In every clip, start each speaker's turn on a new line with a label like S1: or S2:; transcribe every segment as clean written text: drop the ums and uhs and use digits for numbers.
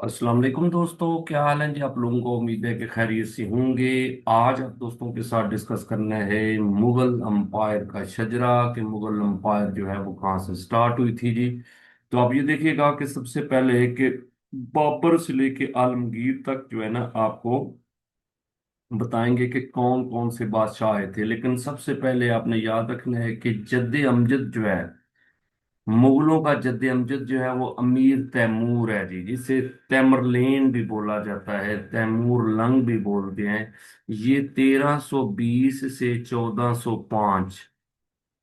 S1: अस्सलाम वालेकुम दोस्तों, क्या हाल है जी। आप लोगों को उम्मीद है कि खैरियत से होंगे। आज आप दोस्तों के साथ डिस्कस करना है मुगल अंपायर का शजरा कि मुगल अंपायर जो है वो कहाँ से स्टार्ट हुई थी जी। तो आप ये देखिएगा कि सबसे पहले कि बाबर से लेके आलमगीर तक जो है ना आपको बताएंगे कि कौन कौन से बादशाह आए थे। लेकिन सबसे पहले आपने याद रखना है कि जद्दे अमजद जो है, मुगलों का जद्दे अमजद जो है वो अमीर तैमूर है जी, जिसे तैमरलेन भी बोला जाता है, तैमूर लंग भी बोलते हैं। ये 1320 से 1405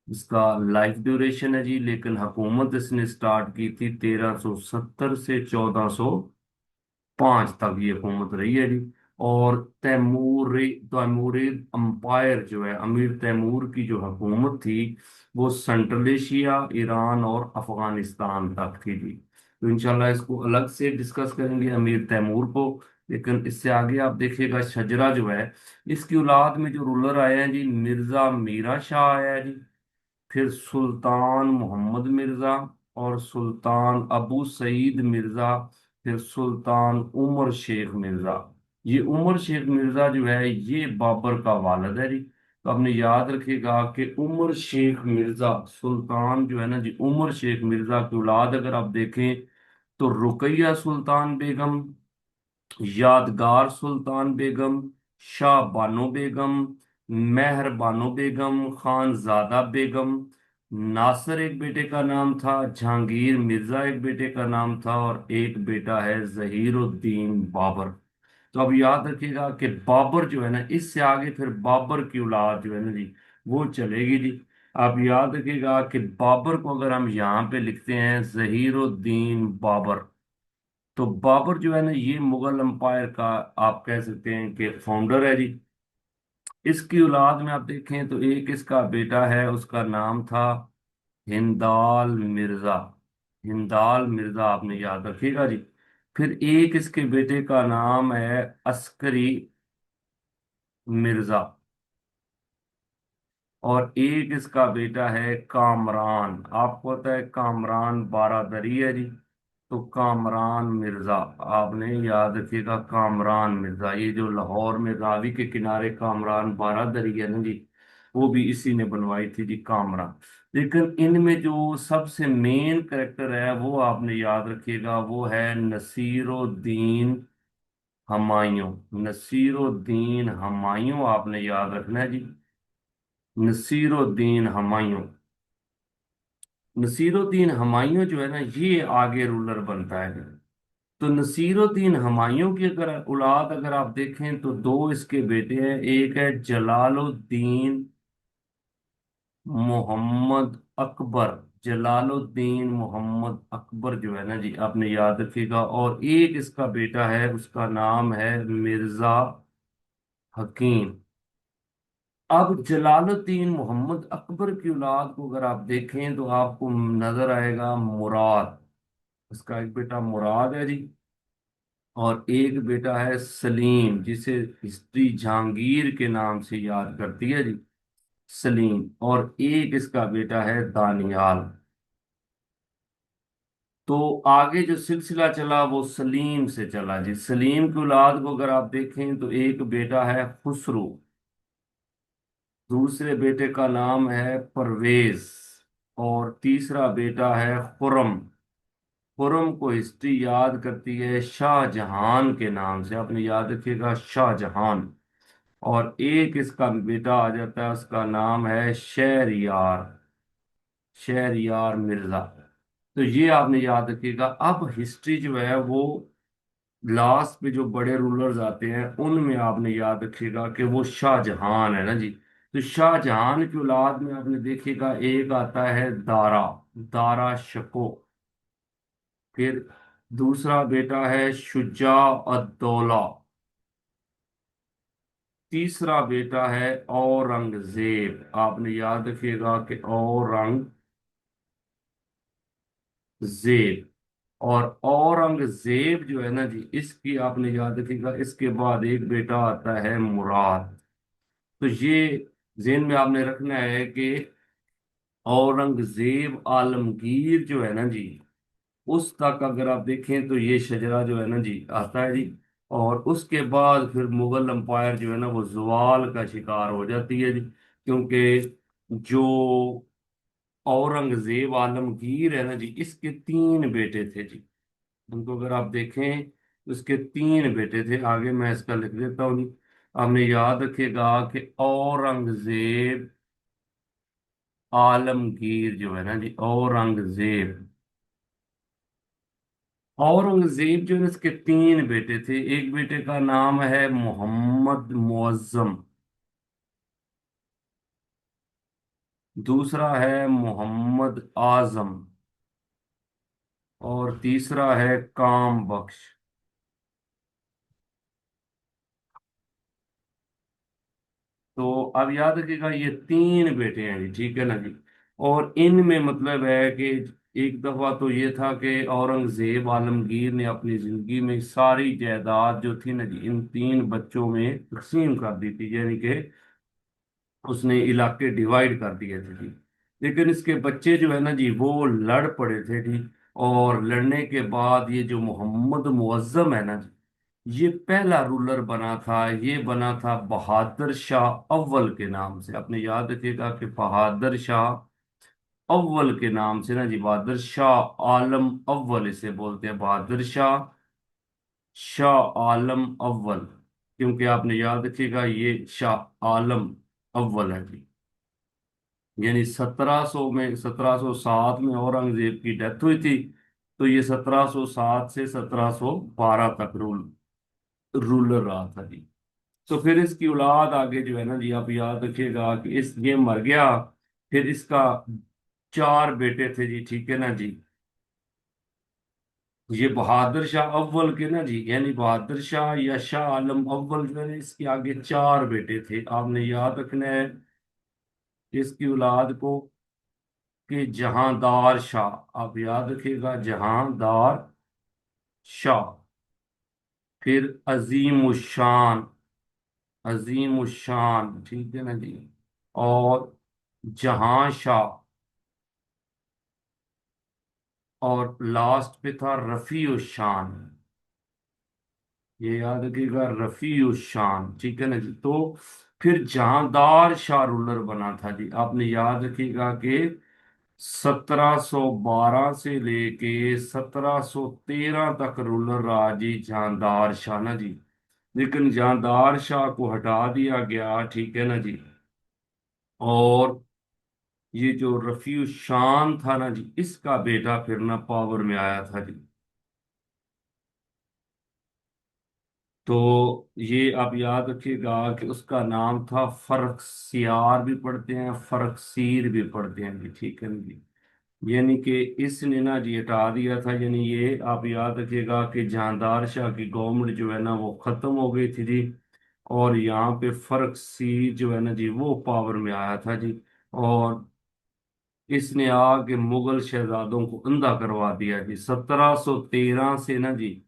S1: इसका लाइफ ड्यूरेशन है जी। लेकिन हुकूमत इसने स्टार्ट की थी 1370 से 1405 तक ये हुकूमत रही है जी। और तैमूरिद अंपायर जो है, अमीर तैमूर की जो हुकूमत थी वो सेंट्रल एशिया, ईरान और अफगानिस्तान तक थी जी। तो इंशाल्लाह इसको अलग से डिस्कस करेंगे अमीर तैमूर को। लेकिन इससे आगे आप देखिएगा शजरा जो है, इसकी औलाद में जो रूलर आए हैं जी, मिर्जा मीरा शाह आया है जी, फिर सुल्तान मोहम्मद मिर्जा और सुल्तान अबू सईद मिर्जा, फिर सुल्तान उमर शेख मिर्जा। ये उमर शेख मिर्जा जो है ये बाबर का वालिद है जी। तो आपने याद रखिएगा कि उमर शेख मिर्जा सुल्तान जो है ना जी, उमर शेख मिर्जा की औलाद अगर आप देखें तो रुकैया सुल्तान बेगम, यादगार सुल्तान बेगम, शाह बानो बेगम, मेहर बानो बेगम, खानजादा बेगम, नासिर एक बेटे का नाम था, जहांगीर मिर्जा एक बेटे का नाम था, और एक बेटा है जहीरुद्दीन बाबर। तो अब याद रखिएगा कि बाबर जो है ना, इससे आगे फिर बाबर की औलाद जो है ना जी वो चलेगी जी। आप याद रखिएगा कि बाबर को अगर हम यहाँ पे लिखते हैं जहीरुद्दीन बाबर, तो बाबर जो है ना ये मुगल एम्पायर का आप कह सकते हैं कि फाउंडर है जी। इसकी औलाद में आप देखें तो एक इसका बेटा है, उसका नाम था हिंदाल मिर्जा। हिंदाल मिर्जा आपने याद रखिएगा जी। फिर एक इसके बेटे का नाम है अस्करी मिर्जा, और एक इसका बेटा है कामरान। आपको पता है कामरान बारादरी है जी। तो कामरान मिर्जा आपने याद रखिएगा, कामरान मिर्जा ये जो लाहौर में रावी के किनारे कामरान बारादरी है ना जी, वो भी इसी ने बनवाई थी जी, कामरान। लेकिन इनमें जो सबसे मेन करेक्टर है वो आपने याद रखिएगा, वो है नसीरुद्दीन हुमायूं। नसीरुद्दीन हुमायूं आपने याद रखना है जी, नसीरुद्दीन हुमायूं। नसीरुद्दीन हुमायूं जो है ना ये आगे रूलर बनता है। तो नसीरुद्दीन हुमायूं की अगर औलाद अगर आप देखें तो दो इसके बेटे हैं, एक है जलालुद्दीन मोहम्मद अकबर। जलालुद्दीन मोहम्मद अकबर जो है ना जी आपने याद रखिएगा, और एक इसका बेटा है उसका नाम है मिर्जा हकीम। अब जलालुद्दीन मोहम्मद अकबर की औलाद को अगर आप देखें तो आपको नजर आएगा मुराद। उसका एक बेटा मुराद है जी, और एक बेटा है सलीम, जिसे हिस्ट्री जहांगीर के नाम से याद करती है जी, सलीम। और एक इसका बेटा है दानियाल। तो आगे जो सिलसिला चला वो सलीम से चला जी। सलीम की औलाद को अगर आप देखें तो एक बेटा है खुसरो, दूसरे बेटे का नाम है परवेज, और तीसरा बेटा है खुरम। खुरम को हिस्ट्री याद करती है शाहजहां के नाम से, आपने याद रखिएगा शाहजहां। और एक इसका बेटा आ जाता है, उसका नाम है शहरयार, शहरयार मिर्जा। तो ये आपने याद रखिएगा। अब हिस्ट्री जो है वो लास्ट पे जो बड़े रूलर्स आते हैं उनमें आपने याद रखिएगा कि वो शाहजहां है ना जी। तो शाहजहां की औलाद में आपने देखिएगा एक आता है दारा, दारा शको। फिर दूसरा बेटा है शुजा अद्दौला। तीसरा बेटा है औरंगजेब। आपने याद रखिएगा कि औरंगजेब। और औरंगजेब जो है ना जी इसकी आपने याद रखिएगा, इसके बाद एक बेटा आता है मुराद। तो ये जेन में आपने रखना है कि औरंगजेब आलमगीर जो है ना जी उस तक अगर आप देखें तो ये शजरा जो है ना जी आता है जी। और उसके बाद फिर मुगल एम्पायर जो है ना वो जवाल का शिकार हो जाती है जी, क्योंकि जो औरंगजेब आलमगीर है ना जी, इसके तीन बेटे थे जी। उनको अगर आप देखें, उसके तीन बेटे थे। आगे मैं इसका लिख देता हूँ जी। आपने याद रखिएगा कि औरंगजेब आलमगीर जो है ना जी, औरंगजेब, औरंगजेब जो है इसके तीन बेटे थे। एक बेटे का नाम है मोहम्मद मुअज्जम, दूसरा है मोहम्मद आजम, और तीसरा है काम बख्श। तो अब याद रखिएगा ये तीन बेटे हैं जी, ठीक है ना जी। और इनमें मतलब है कि एक दफा तो ये था कि औरंगजेब आलमगीर ने अपनी जिंदगी में सारी जायदाद जो थी ना जी इन तीन बच्चों में तकसीम कर दी थी, यानी कि उसने इलाके डिवाइड कर दिए थे जी। लेकिन इसके बच्चे जो है ना जी वो लड़ पड़े थे जी। और लड़ने के बाद ये जो मोहम्मद मुअज्जम है ना जी, ये पहला रूलर बना था। ये बना था बहादुर शाह अव्वल के नाम से। आपने याद रखिएगा कि बहादुर शाह अव्वल के नाम से ना जी, बहादुर शाह आलम अव्वल इसे बोलते हैं, बहादुर शाह शाह आलम अव्वल। क्योंकि आपने याद रखिएगा ये शाह आलम अव्वल है जी। यानी 1707 में औरंगजेब की डेथ हुई थी, तो ये 1707 से 1712 तक रूलर रहा था जी। तो फिर इसकी औलाद आगे जो है ना जी, आप याद रखिएगा कि इस ये मर गया। फिर इसका चार बेटे थे जी, ठीक है ना जी। ये बहादुर शाह अव्वल के ना जी, यानी बहादुर शाह या शाह आलम अव्वल जो है ना, इसके आगे चार बेटे थे। आपने याद रखना है इसकी औलाद को कि जहांदार शाह। आप याद रखिएगा जहांदार शाह, फिर अजीम उशान, अजीम उशान, ठीक है ना जी। और जहां शाह, और लास्ट पे था रफी उशान। ये याद रखिएगा रफी उशान, ठीक है ना जी। तो फिर जहांदार शाह रूलर बना था जी। आपने याद रखिएगा कि 1712 से लेके 1713 तक रूलर रहा जी जहांदार शाह ना जी। लेकिन जहांदार शाह को हटा दिया गया, ठीक है ना जी। और ये जो रफी शान था ना जी, इसका बेटा फिर ना पावर में आया था जी। तो ये आप याद रखिएगा कि उसका नाम था फर्रुखसियार भी पढ़ते हैं, फर्रुखसीर भी पढ़ते हैं जी, ठीक है ना जी। यानी कि इसने ना जी हटा दिया था। यानी ये आप याद रखिएगा कि जहांदार शाह की गवर्नमेंट जो है ना वो खत्म हो गई थी जी। और यहाँ पे फर्रुखसीर जो है ना जी वो पावर में आया था जी। और इसने आके मुगल शहजादों को अंधा करवा दिया जी। 1713 से ना जी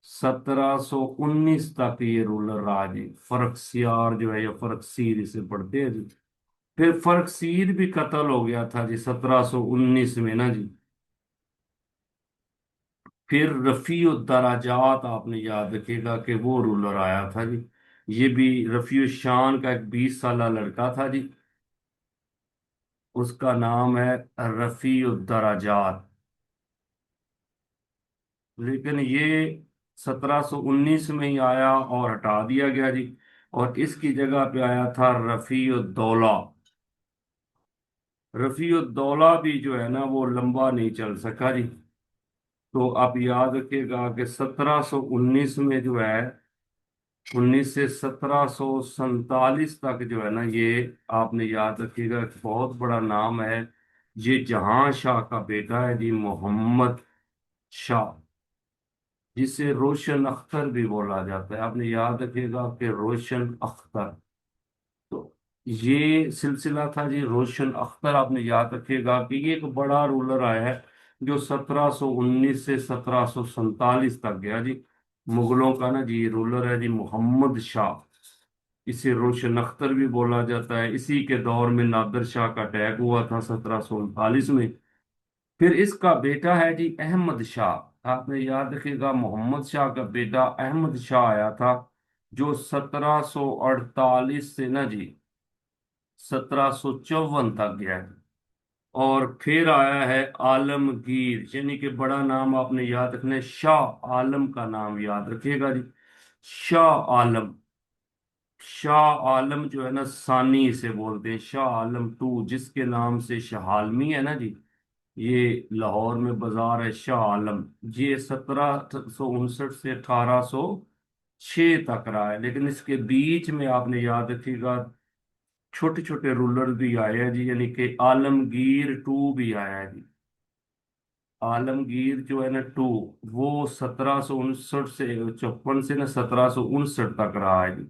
S1: 1719 तक ये रूलर रहा जी। फर्रुखसियार जो है या फर्रुखसीर इसे पढ़ते हैं जी। फिर फर्रुखसीर भी कत्ल हो गया था जी 1719 में ना जी। फिर रफी दराजात, आपने याद रखिएगा कि वो रूलर आया था जी। ये भी रफी शान का एक 20 साल लड़का था जी। उसका नाम है रफी दराजात। लेकिन ये 1719 में ही आया और हटा दिया गया जी। और इसकी जगह पे आया था रफी उद्दौला। रफी उद्दौला भी जो है ना वो लंबा नहीं चल सका जी। तो आप याद रखिएगा कि 1719 में जो है 19 से 1747 तक जो है ना ये, आपने याद रखिएगा एक बहुत बड़ा नाम है। ये जहां शाह का बेटा है जी, मोहम्मद शाह, जिसे रोशन अख्तर भी बोला जाता है। आपने याद रखिएगा कि रोशन अख्तर। तो ये सिलसिला था जी रोशन अख्तर। आपने याद रखिएगा कि ये एक बड़ा रूलर आया है जो 1719 से 1747 तक गया जी। मुगलों का ना जी रूलर है जी मोहम्मद शाह। इसे रोशन अख्तर भी बोला जाता है। इसी के दौर में नादिर शाह का अटैक हुआ था 1739 में। फिर इसका बेटा है जी अहमद शाह। आपने याद रखिएगा, मोहम्मद शाह का बेटा अहमद शाह आया था, जो 1748 से ना जी 1754 तक गया है। और फिर आया है आलमगीर, यानी कि बड़ा नाम आपने याद रखना है, शाह आलम का नाम याद रखिएगा जी। शाह आलम। शाह आलम जो है ना, सानी से बोलते हैं, शाह आलम टू, जिसके नाम से शहालमी है ना जी, ये लाहौर में बाजार है शाह आलम। ये 1759 से 1806 तक रहा है, लेकिन इसके बीच में आपने याद रखिएगा छोटे छोटे रूलर भी आए हैं जी, यानी कि आलमगीर टू भी आया है जी। आलमगीर जो है ना टू, वो 1759 से 54 से ना 1759 तक रहा है जी।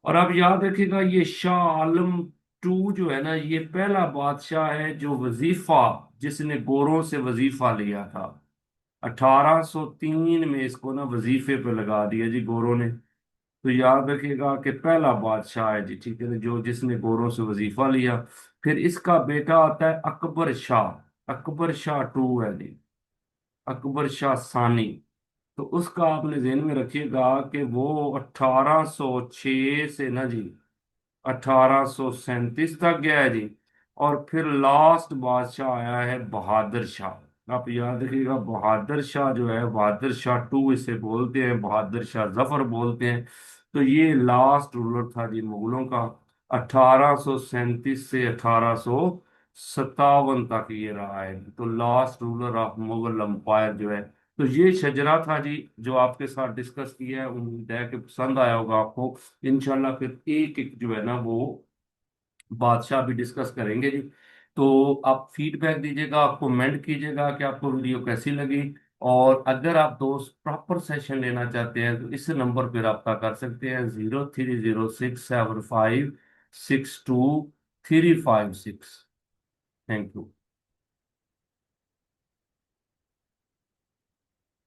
S1: और आप याद रखिएगा, ये शाह आलम टू जो है ना, ये पहला बादशाह है जो वजीफा, जिसने गोरों से वजीफा लिया था। 1803 में इसको ना वजीफे पे लगा दिया जी गोरों ने। तो याद रखिएगा कि पहला बादशाह है जी, ठीक है ना, जो जिसने गोरों से वजीफा लिया। फिर इसका बेटा आता है अकबर शाह। अकबर शाह टू है जी, अकबर शाह सानी। तो उसका आपने ध्यान में रखिएगा कि वो 1806 से ना जी 1837 तक गया है जी। और फिर लास्ट बादशाह आया है बहादुर शाह। आप याद रखिएगा, बहादुर शाह जो है, बहादुर शाह टू इसे बोलते हैं, बहादुर शाह जफर बोलते हैं। तो ये लास्ट रूलर था जी मुगलों का, 1837 से 1857 तक ये रहा है। तो last ruler of Mughal empire जो है। तो ये शजरा था जी, जो आपके साथ डिस्कस किया है। उम्मीद है कि पसंद आया होगा आपको। इंशाल्लाह फिर एक एक जो है ना वो बादशाह भी डिस्कस करेंगे जी। तो आप फीडबैक दीजिएगा, आप कमेंट कीजिएगा कि आपको वीडियो कैसी लगी। और अगर आप दोस्त प्रॉपर सेशन लेना चाहते हैं तो इस नंबर पर रब्ता कर सकते हैं, 03067562 356। Thank you.